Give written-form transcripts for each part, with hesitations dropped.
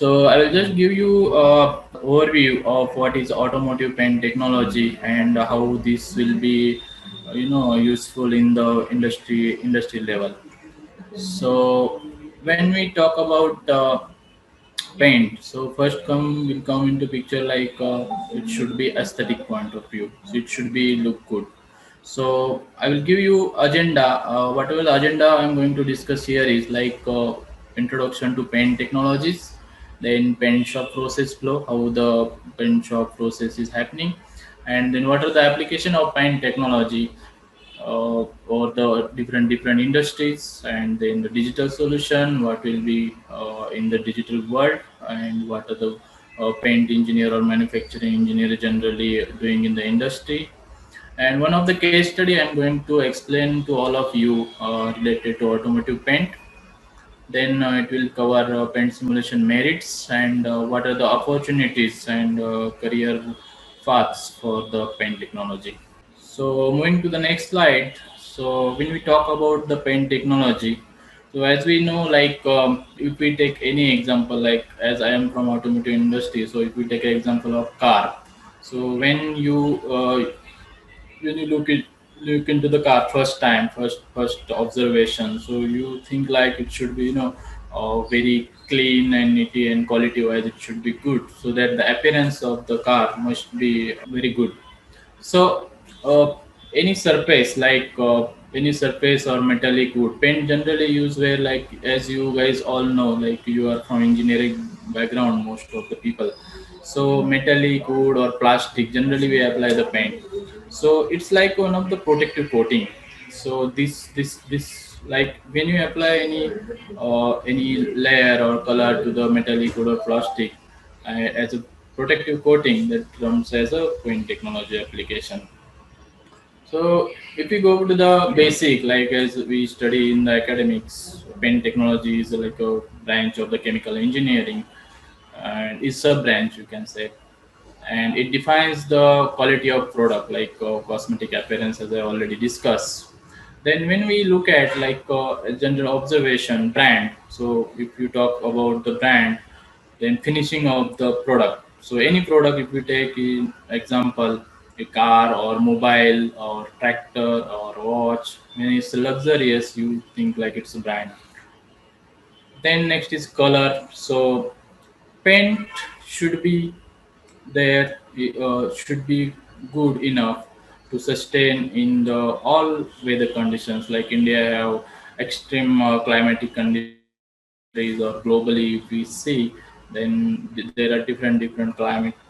So I will just give you a overview of what is automotive paint technology and how this will be, useful in the industry level. So when we talk about paint, so first come will come into picture like it should be aesthetic point of view. So it should be look good. So I will give you agenda. Whatever the agenda I'm going to discuss here is like introduction to paint technologies, then paint shop process flow, how the paint shop process is happening, and then what are the application of paint technology or the different industries, and then the digital solution, what will be in the digital world, and what are the paint engineer or manufacturing engineer generally doing in the industry. And one of the case study I'm going to explain to all of you related to automotive paint. Then it will cover paint simulation merits and what are the opportunities and career paths for the paint technology. So moving to the next slide. So when we talk about the paint technology, so as we know, like if we take any example, like as I am from automotive industry, so if we take an example of car, so when you look into the car first time, first observation, so you think like it should be very clean and neat and quality wise it should be good, so that the appearance of the car must be very good. So, any surface like any surface or metallic wood paint generally used where, like as you guys all know, like you are from engineering background, most of the people. So metallic wood or plastic generally we apply the paint. So it's like one of the protective coating. So this like when you apply any layer or color to the metallic wood or plastic as a protective coating, that comes as a paint technology application. So if we go to the basic, like as we study in the academics, paint technology is like a branch of the chemical engineering and is a branch you can say, and it defines the quality of product like cosmetic appearance as I already discussed. Then when we look at like a general observation brand, so if you talk about the brand, then finishing of the product. So any product, if we take in example a car or mobile or tractor or watch, when it's luxurious you think like it's a brand. Then next is color. So paint should be there, should be good enough to sustain in the all weather conditions, like India have extreme climatic countries, or globally if we see, then there are different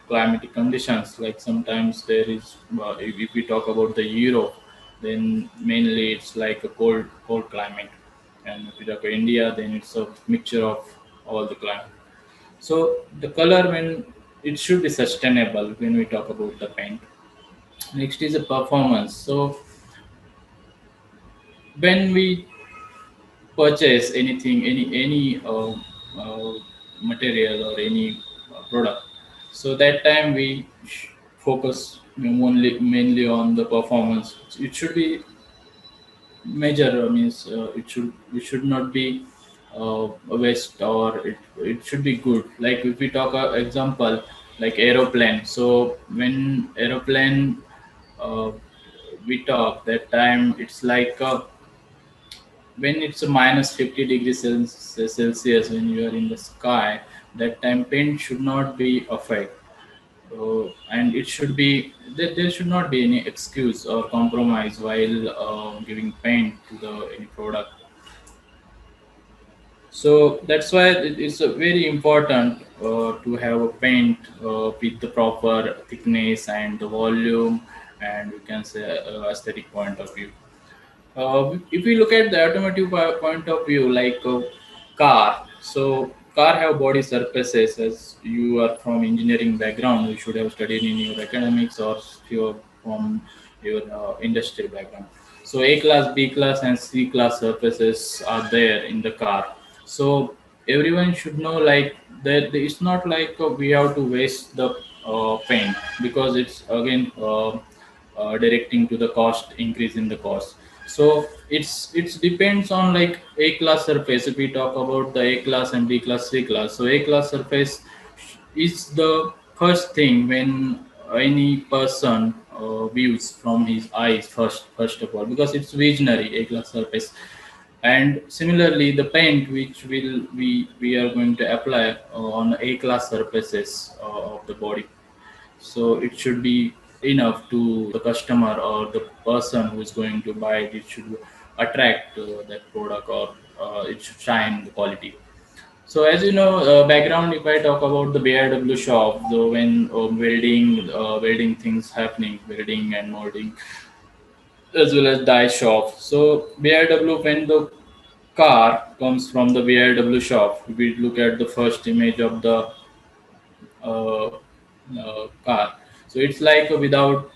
climatic conditions, like sometimes there is if we talk about the Europe, then mainly it's like a cold climate, and if we talk about India, then it's a mixture of all the climate. So the color, when it should be sustainable when we talk about the paint. Next is the performance. So when we purchase anything, any material or any product, so that time we focus mainly on the performance. It should be major means it should not be a waste, or it should be good. Like if we talk example like aeroplane, so when aeroplane uh, we talk that time, it's like when it's a minus 50 degrees celsius when you are in the sky, that time paint should not be affect. And it should be there should not be any excuse or compromise while giving paint to the any product. So that's why it's very important to have a paint with the proper thickness and the volume, and we can say aesthetic point of view. If we look at the automotive point of view, like car, so car have body surfaces. As you are from engineering background, you should have studied in your academics, or if you're from your industry background. So A class, B class, and C class surfaces are there in the car. So everyone should know like that it's not like we have to waste the paint, because it's again directing to the cost increase in the cost. So it's depends on like A class surface. If we talk about the A class and B class, C class, so A class surface is the first thing when any person views from his eyes first of all, because it's visionary A class surface. And similarly the paint which we are going to apply on A class surfaces of the body, so it should be enough to the customer or the person who is going to buy it. It should attract that product, or it should shine the quality. So as you know, background, if I talk about the BRW shop, so when welding things happening, welding and molding, as well as die shop. So BRW, when the car comes from the BRW shop, we look at the first image of the uh, car. So it's like without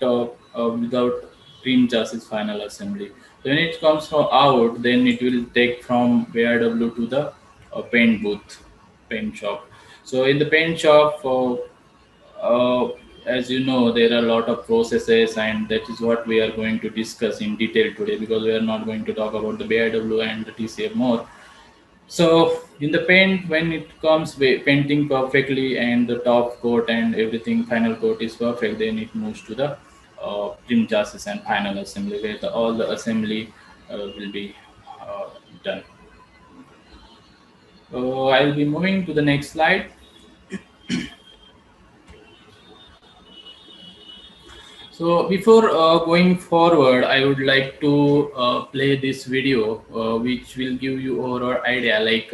trim chassis final assembly. When it comes from out, then it will take from BRW to the paint booth, paint shop. So in the paint shop, uh, as you know, there are a lot of processes, and that is what we are going to discuss in detail today, because we are not going to talk about the BRW and the TCF more. So in the paint, when it comes painting perfectly and the top coat and everything, final coat is perfect, then it moves to the trim chassis and final assembly, where all the assembly will be uh, done. I'll be moving to the next slide. So before going forward, I would like to play this video, which will give you overall idea like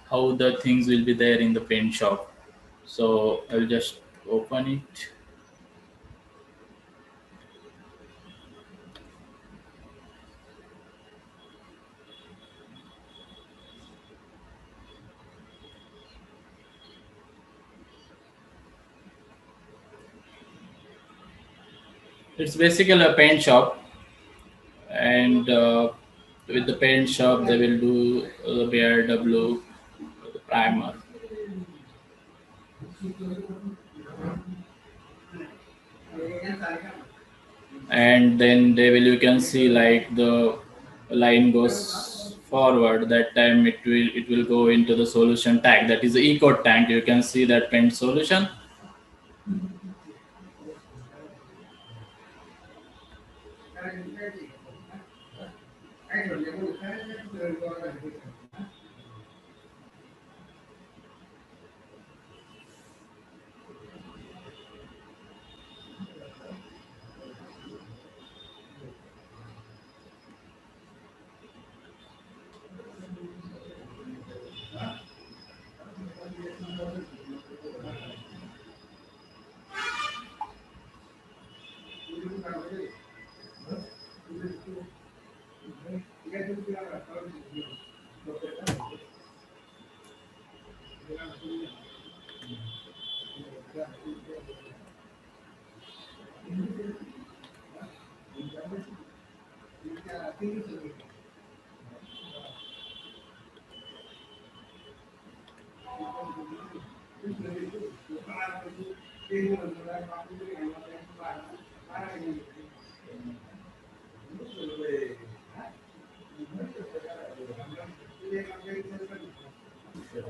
how the things will be there in the paint shop. So I'll just open it. It's basically a paint shop, and with the paint shop, they will do the BRW, the primer, and then they will. You can see like the line goes forward. That time it will go into the solution tank. That is the eco tank. You can see that paint solution.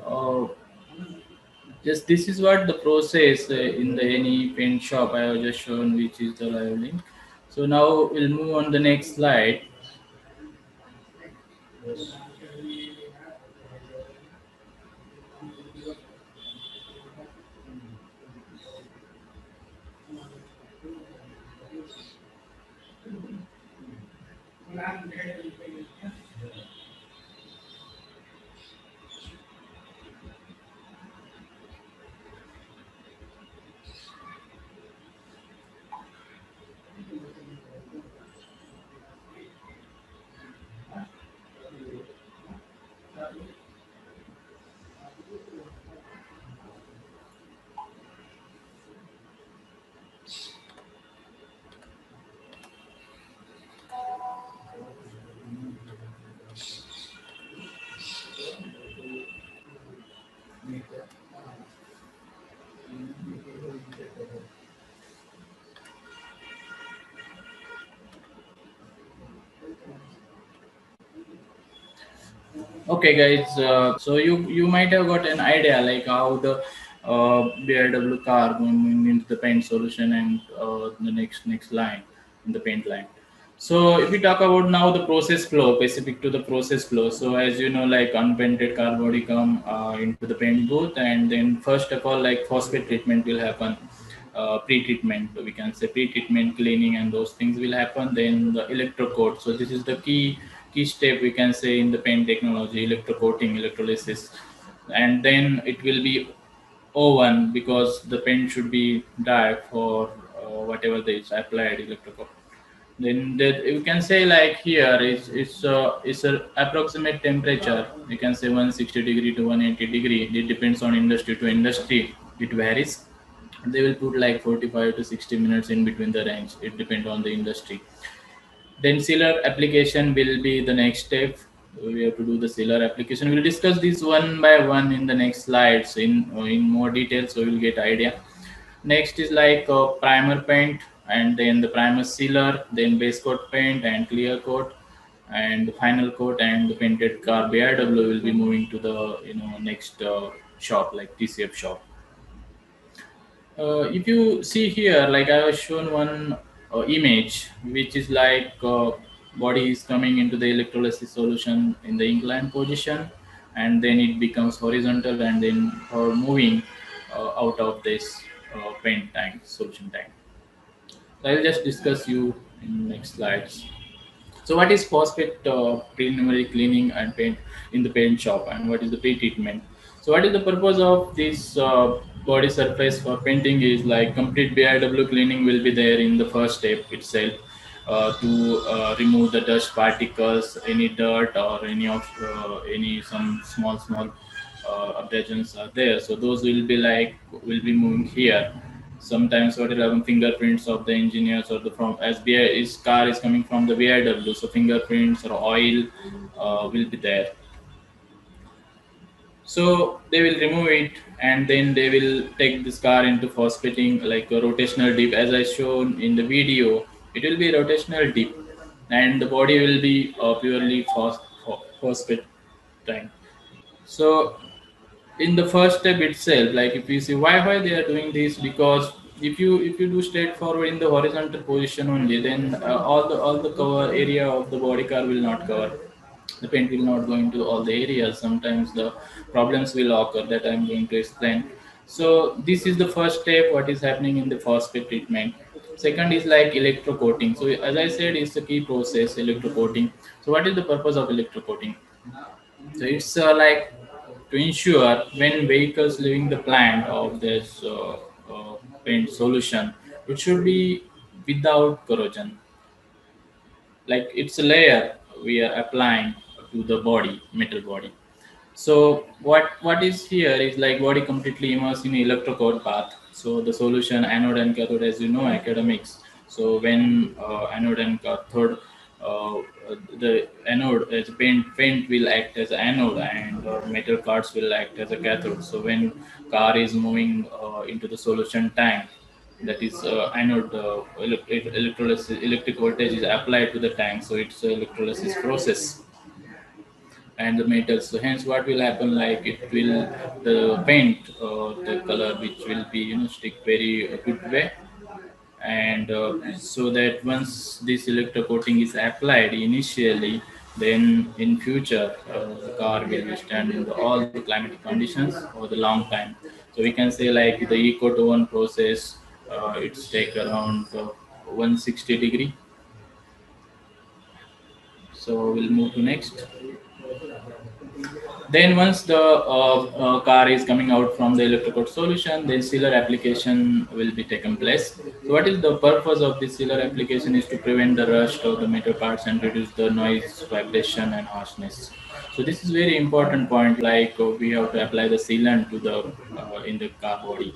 Uh, just this is what the process in the any paint shop I have just shown, which is the live link. So now we'll move on the next slide. Okay, guys. So you might have got an idea like how the BIW car going into the paint solution and the next line in the paint line. So if we talk about now the process flow, specific to the process flow. So as you know, like unpainted car body come into the paint booth, and then first of all, like phosphate treatment will happen. Pre-treatment, we can say pre-treatment cleaning and those things will happen. Then the electrocoat. So this is the key step, we can say, in the paint technology: electrocoating, electrolysis. And then it will be oven, because the paint should be dry for whatever they is applied electrocoat. Then that you can say, like here is it's a approximate temperature, you can say 160 degree to 180 degree. It depends on industry to industry, it varies. They will put like 45 to 60 minutes in between the range, it depends on the industry. Then sealer application will be the next step. We have to do the sealer application. We'll discuss this one by one in the next slides in more detail, so you'll get idea. Next is like primer paint, and then the primer sealer, then base coat paint and clear coat, and the final coat and the painted car BIW will be moving to the next shop, like TCF shop. If you see here, like I was shown one image, which is like body is coming into the electrolysis solution in the inclined position, and then it becomes horizontal, and then moving out of this paint tank, solution tank. So I will just discuss you in next slides. So, what is phosphate preliminary cleaning and paint in the paint shop, and what is the pre-treatment? So, what is the purpose of this body surface for painting? Is like complete BIW cleaning will be there in the first step itself, to remove the dust particles, any dirt or any some small abrasions are there. So those will be moving here. Sometimes what will happen, fingerprints of the engineers or the from as BI is car is coming from the BIW, so fingerprints or oil will be there. So they will remove it, and then they will take this car into phosphating, like a rotational dip. As I shown in the video, it will be rotational dip, and the body will be purely phosphate tank. So in the first step itself, like if you see why they are doing this, because if you do straightforward in the horizontal position only, then all the cover area of the body car will not cover. The paint will not go into all the areas. Sometimes the problems will occur that I'm going to explain. So this is the first step, what is happening in the phosphate treatment. Second is like electrocoating. So as I said, it's the key process, electrocoating. So what is the purpose of electrocoating? So it's like to ensure when vehicles leaving the plant of this paint solution, it should be without corrosion. Like it's a layer we are applying to the body, metal body. So what is here is like body completely immersed in electrocoat bath. So the solution, anode and cathode, as you know, academics. So when anode and cathode, uh, the anode as paint will act as anode, and metal cards will act as a cathode. So when car is moving into the solution tank, that is anode, electrolysis, electric voltage is applied to the tank. So it's a electrolysis process and the metals. So hence, what will happen? Like it will the paint, the color which will be stick very good way, and so that once this electrocoating is applied initially, then in future the car will stand in all the climatic conditions for the long time. So we can say like the eco to one process, it's take around 160 degree. So we'll move to next. Then once the car is coming out from the electrocoat solution, then sealer application will be taken place. So what is the purpose of this sealer application? Is to prevent the rust of the metal parts and reduce the noise, vibration and harshness. So this is very important point. Like we have to apply the sealant to the in the car body,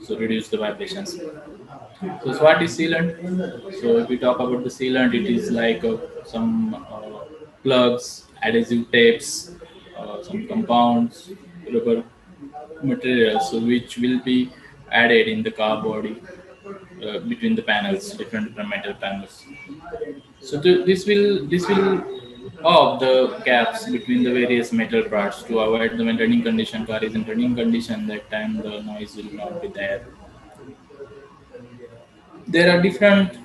so reduce the vibrations. So what is sealant? So if we talk about the sealant, it is like some plugs, adhesive tapes, some compounds, rubber materials, so which will be added in the car body between the panels, different metal panels. So this will of the gaps between the various metal parts to avoid the when running condition. Car is in running condition, that time the noise will not be there. There are different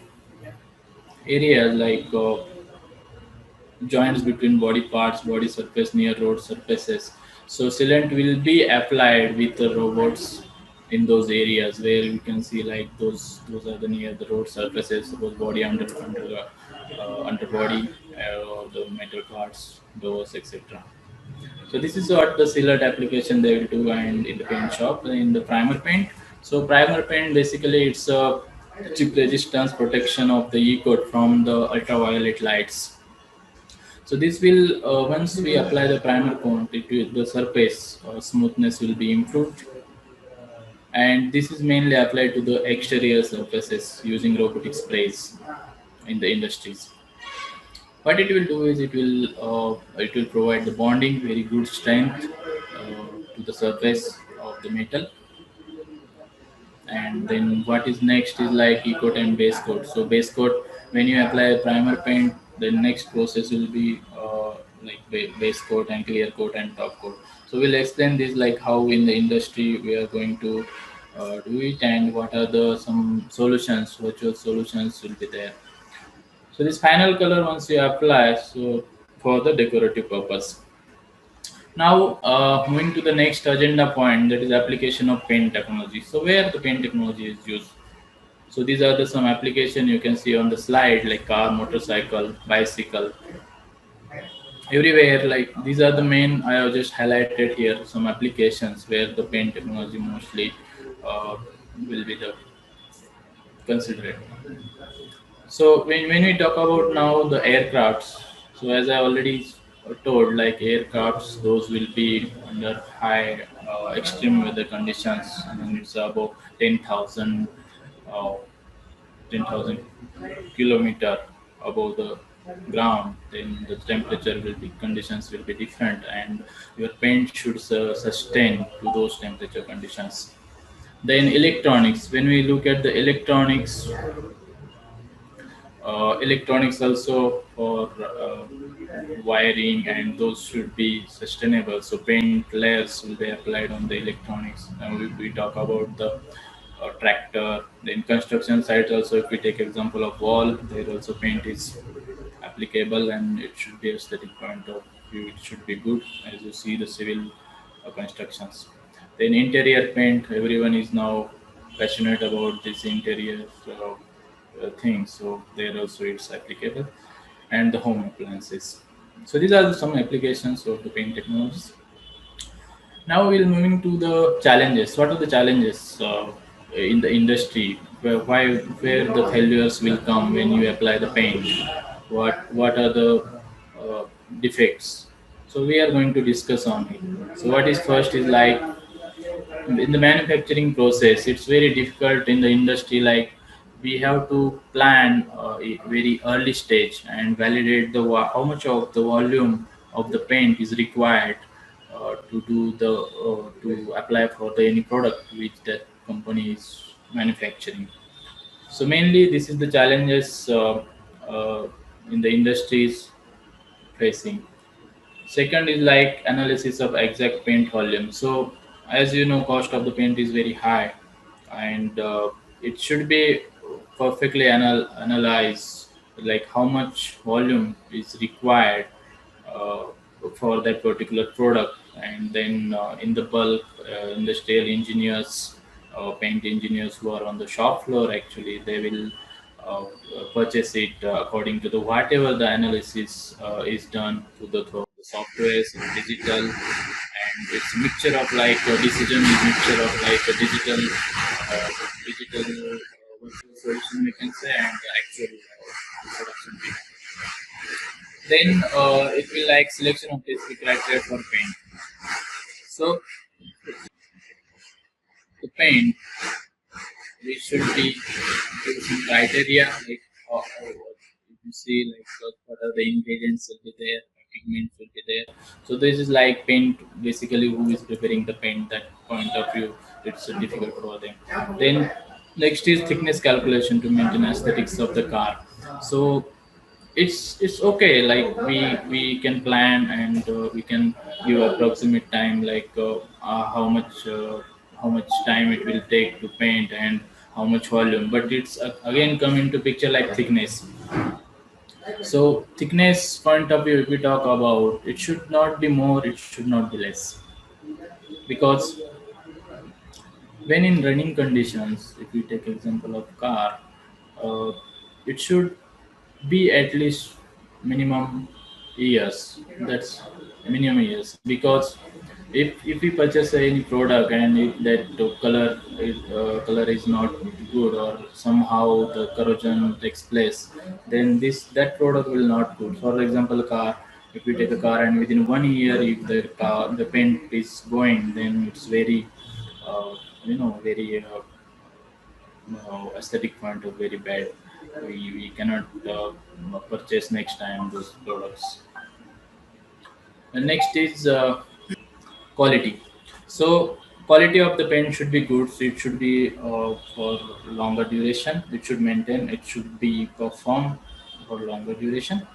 areas like joints between body parts, body surface near road surfaces. So sealant will be applied with the robots in those areas where you can see like those are the near the road surfaces, suppose body under the underbody, the metal parts, doors, etc. So this is what the sealant application they will do and in the paint shop in the primer paint. So primer paint basically it's a chip resistance protection of the E coat from the ultraviolet lights. So this will once we apply the primer coat, it will, the surface smoothness will be improved, and this is mainly applied to the exterior surfaces using robotic sprays in the industries. What it will do is it will provide the bonding, very good strength to the surface of the metal. And then what is next is like e coat and base coat. So base coat, when you apply a primer paint, the next process will be like base coat and clear coat and top coat. So we'll explain this like how in the industry we are going to do it and what are the some solutions, virtual solutions will be there. So this final color once you apply, so for the decorative purpose. Now, moving to the next agenda point, that is application of paint technology. So, where the paint technology is used. So, these are the some application you can see on the slide, like car, motorcycle, bicycle, everywhere. Like these are the main I have just highlighted here. Some applications where the paint technology mostly uh, will be the considered. So when we talk about now the aircrafts, so as I already told, like aircrafts, those will be under high extreme weather conditions, and it's about 10,000 uh, 10,000 kilometer above the ground. Then the temperature will be conditions will be different, and your paint should sustain to those temperature conditions. Then electronics. When we look at the electronics also for wiring, and those should be sustainable, so paint layers will be applied on the electronics. And we talk about the tractor, then construction sites also. If we take example of wall, there also paint is applicable, and it should be aesthetic point of view, it should be good as you see the civil constructions. Then interior paint, everyone is now passionate about this interior thing, so there also it's applicable, and the home appliances. So these are some applications of the paint technologies. Now we'll moving to the challenges. What are the challenges in the industry? Where the failures will come when you apply the paint? What are the uh, defects? So we are going to discuss on it. So what is first is like in the manufacturing process, it's very difficult in the industry. Like we have to plan a very early stage and validate the how much of the volume of the paint is required to do the to apply for the any product which that company is manufacturing. So mainly this is the challenges uh, in the industries facing. Second is like analysis of exact paint volume. So as you know, cost of the paint is very high, and it should be perfectly analyzed, like how much volume is required uh, for that particular product, and then in the bulk, industrial engineers, paint engineers who are on the shop floor, actually they will uh, purchase it according to the whatever the analysis is done through the softwares and digital, and it's a mixture of like a decision is mixture of like a digital virtual solution we can say, and the actual production behind. Then it will like selection of specific criteria for paint. So the paint, we should be give some criteria like if you see like what are the ingredients will be there, pigments will be there. So this is like paint basically who is preparing the paint, that point of view it's difficult for them. Then next is thickness calculation to maintain aesthetics of the car. So It's okay, like we can plan, and we can give approximate time, like how much time it will take to paint and how much volume. But it's again come into picture like thickness. So thickness point of view, if we talk about, it should not be more, it should not be less, because when in running conditions, if we take example of car, uh, it should be at least minimum years. That's minimum years, because if we purchase any product and if that color is not good, or somehow the corrosion takes place, then this that product will not good. For example, a car, if we take a car and within 1 year if the paint is going, then it's very uh, very aesthetic point of very bad. We cannot purchase next time those products. The next is quality. So quality of the paint should be good. So it should be for longer duration. It should maintain. It should be perform for longer duration.